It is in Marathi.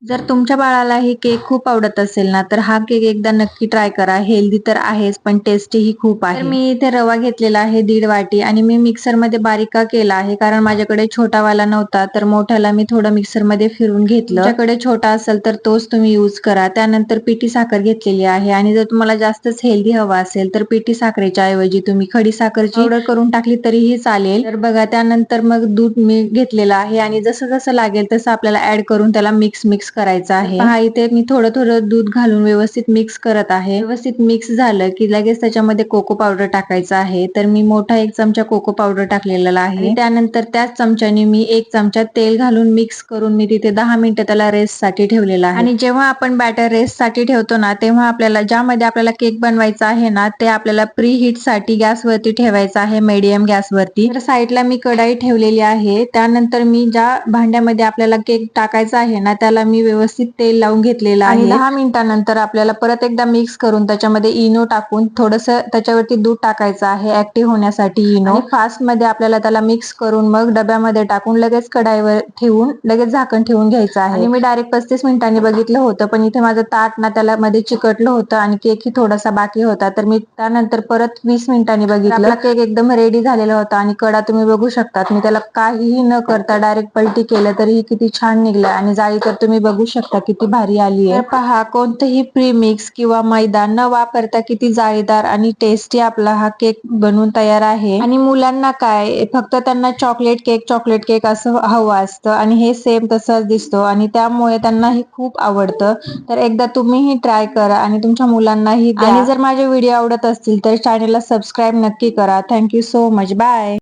जर तुमच्या बाळाला ही केक खूप आवडत असेल ना, तर हा केक एकदा नक्की ट्राय करा. हेल्दी तर आहेच, पण टेस्टीही खूप आहे. तर मी इथे रवा घेतलेला आहे 1.5 वाटी आणि मी मिक्सरमध्ये बारीक का केला आहे, कारण माझ्याकडे छोटा वाला नव्हता, तर मोठ्याला मी थोडं मिक्सरमध्ये फिरून घेतलं. तुमच्याकडे छोटा असेल तर तोच तुम्ही यूज करा. त्यानंतर पिठी साखर घेतलेली आहे आणि जर तुम्हाला जास्तच हेल्दी हवा असेल, तर पिठी साखरेच्या ऐवजी तुम्ही खडी साखरची पावडर करून टाकली तरीही चालेल. तर बघा, त्यानंतर मग दूध मी घेतलेलं आहे आणि जसं जसं लागेल तसं आपल्याला ऍड करून त्याला मिक्स करायचं आहे. पहा, इथे मी थोडं थोडं दूध घालून व्यवस्थित मिक्स करत आहे. व्यवस्थित मिक्स झालं की लगेच त्याच्यामध्ये कोको पावडर टाकायचं आहे. तर मी मोठा 1 चमचा कोको पावडर टाकलेला आहे. त्यानंतर त्याच चमच्याने मी 1 चमचा तेल घालून मिक्स करून मी तिथे 10 मिनिटं त्याला रेस्ट साठी ठेवलेला आहे. आणि जेव्हा आपण बॅटर रेस्ट साठी ठेवतो ना, तेव्हा आपल्याला ज्यामध्ये आपल्याला केक बनवायचा आहे ना, ते आपल्याला प्री हीट साठी गॅसवरती ठेवायचं आहे, मीडियम गॅसवरती. तर साईडला मी कढाई ठेवलेली आहे. त्यानंतर मी ज्या भांड्यामध्ये आपल्याला केक टाकायचा आहे ना, त्याला मी व्यवस्थित तेल लावून घेतलेलं आहे. आणि 10 मिनिटानंतर आपल्याला परत एकदा मिक्स करून त्याच्यामध्ये इनो टाकून थोडंसं त्याच्यावरती दूध टाकायचं आहे ऍक्टिव्ह होण्यासाठी इनो. आणि फास्ट मध्ये आपल्याला त्याला मिक्स करून मग डब्यामध्ये टाकून लगेच कढाईवर ठेवून लगेच झाकण ठेवून घ्यायचं आहे. आणि मी डायरेक्ट 35 मिनिटांनी बघितलं होतं, पण इथे माझं ताट ना त्याला मध्ये चिकटलं होतं आणि केकही थोडासा बाकी होता, तर मी त्यानंतर परत 20 मिनिटांनी बघितलं. आपला केक एकदम रेडी झालेला होता आणि कडा तुम्ही बघू शकतात. मी त्याला काहीही न करता डायरेक्ट पलटी केलं तरीही किती छान निघलं आणि जाळी तर तुम्ही बघू शकता किती भारी आली आहे. तर पहा, कोणतंही प्रीमिक्स किंवा मैदा न वापरता किती जाळीदार आणि टेस्टी आपला हा केक बनवून तयार आहे. आणि मुलांना काय, फक्त त्यांना चॉकलेट केक असं हवं असतं आणि हे सेम तसंच दिसतो आणि त्यामुळे त्यांना हे खूप आवडतं. तर एकदा तुम्हीही ट्राय करा आणि तुमच्या मुलांनाही द्या. आणि जर माझे व्हिडिओ आवडत असतील तर चॅनलला सबस्क्राईब नक्की करा. Thank you so much. बाय.